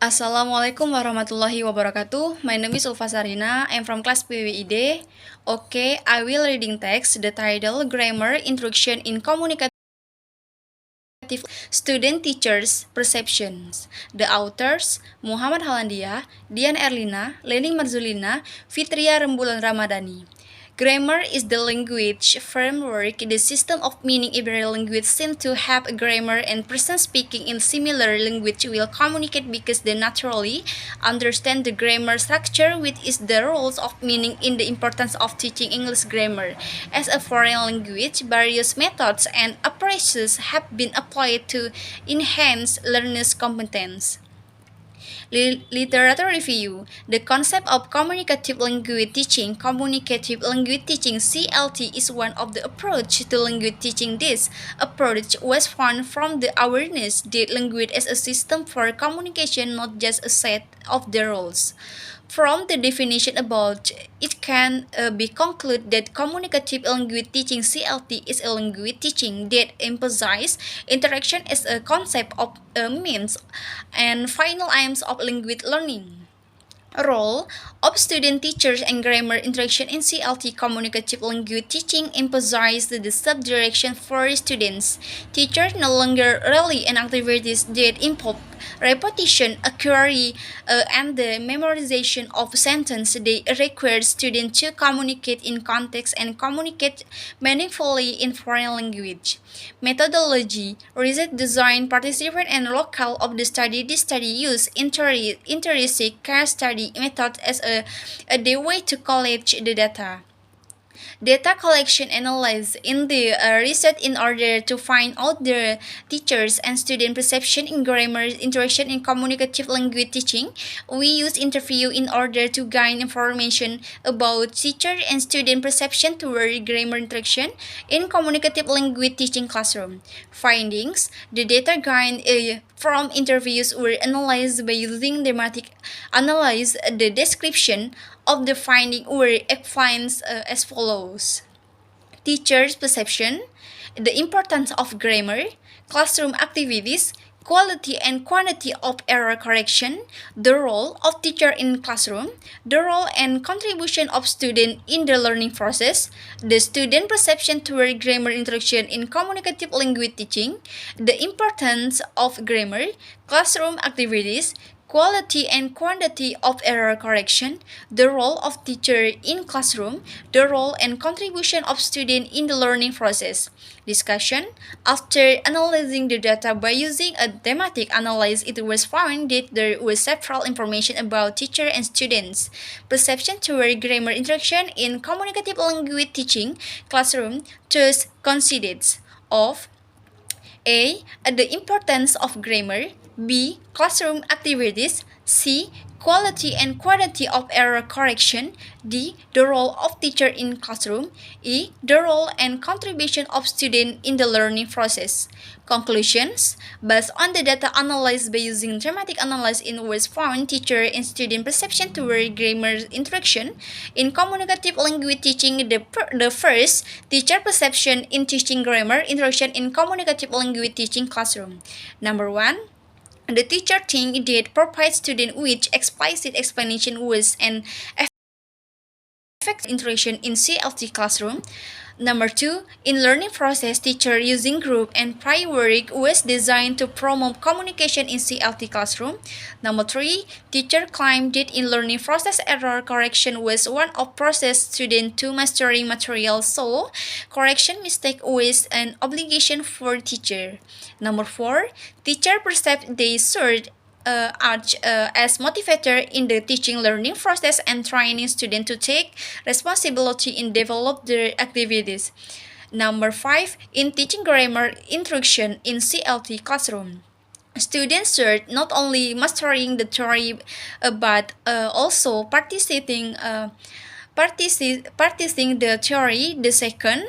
Assalamualaikum warahmatullahi wabarakatuh. My name is Ulfa Sarina. I'm from class PWID. Okay, I will reading text. The title Grammar Introduction in Communicative Student Teachers Perceptions. The authors Muhammad Halandia, Dian Erlina, Leni Marzulina, Fitria Rembulan Ramadhani. Grammar is the language framework, the system of meaning every language seems to have a grammar, and persons speaking in similar language will communicate because they naturally understand the grammar structure, which is the rules of meaning in the importance of teaching English grammar. As a foreign language, various methods and approaches have been applied to enhance learners' competence. Literature review. The concept of communicative language teaching. Communicative language teaching (CLT) is one of the approach to language teaching. This approach was found from the awareness that language is a system for communication, not just a set of the rules. From the definition above, it can be concluded that communicative language teaching (CLT) is a language teaching that emphasizes interaction as a concept of means and final aims of language learning. Role of student teachers and grammar interaction in CLT communicative language teaching emphasizes the subdirection for students. Teachers no longer rely on activities that involve repetition, query, and the memorization of sentences. They require students to communicate in context and communicate meaningfully in foreign language. Methodology, research design, participant, and locale of the study. This study uses intrinsic case study method as the way to collect the data. Data collection analysis in the research in order to find out the teachers and student perception in grammar interaction in communicative language teaching. We use interview in order to gain information about teacher and student perception toward grammar interaction in communicative language teaching classroom. Findings: the data gained from interviews were analyzed by using thematic analysis. The description of the finding were explained as follows. Teachers' perception, the importance of grammar, classroom activities, quality and quantity of error correction, the role of teacher in classroom, the role and contribution of student in the learning process, the student perception toward grammar instruction in communicative language teaching, the importance of grammar, classroom activities, quality and quantity of error correction, the role of teacher in classroom, the role and contribution of student in the learning process. Discussion. After analyzing the data by using a thematic analysis, it was found that there was several information about teacher and students. Perception toward grammar instruction in communicative language teaching classroom thus considered of A. The importance of grammar. B. Classroom activities. C. Quality and quantity of error correction. D. The role of teacher in classroom. E. The role and contribution of student in the learning process. Conclusions. Based on the data analyzed by using thematic analysis, it was found teacher and student perception toward grammar interaction in communicative language teaching. The first, teacher perception in teaching grammar interaction in communicative language teaching classroom. Number 1. The teacher thinks that provides students with explicit explanation was an effective interaction in CLT classroom. Number 2, in learning process, teacher using group and prior work was designed to promote communication in CLT classroom. Number 3, teacher claimed that in learning process error correction was one of process student to mastering material, so correction mistake was an obligation for teacher. Number 4, teacher perceived they served as motivator in the teaching learning process and training students to take responsibility in develop their activities. Number 5, in teaching grammar instruction in CLT classroom. Students serve not only mastering the theory but also practicing the theory. The second,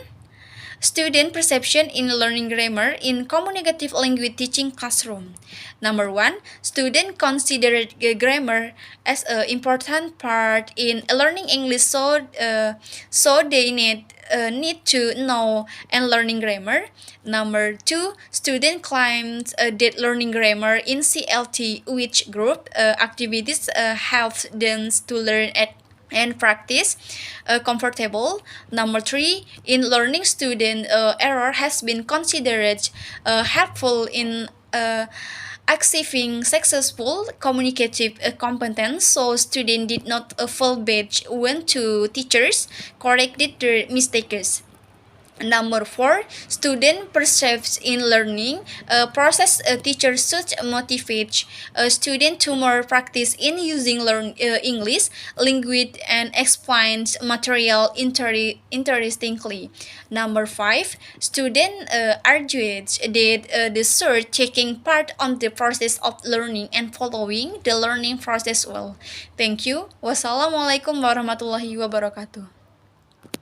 Student perception in learning grammar in communicative language teaching classroom. Number one, student consider grammar as an important part in learning English, so they need to know and learning grammar. Number two, student claims that learning grammar in CLT, which group activities helps them to learn and practice comfortable. Number three, in learning student error has been considered helpful in achieving successful communicative competence, so student did not fall badge when to teachers corrected their mistakes. Number four, student perceives in learning process. A teacher should motivate a student to more practice in using English language and explains material interestingly. Number five, student argues that the search taking part on the process of learning and following the learning process well. Thank you. Wassalamualaikum warahmatullahi wabarakatuh.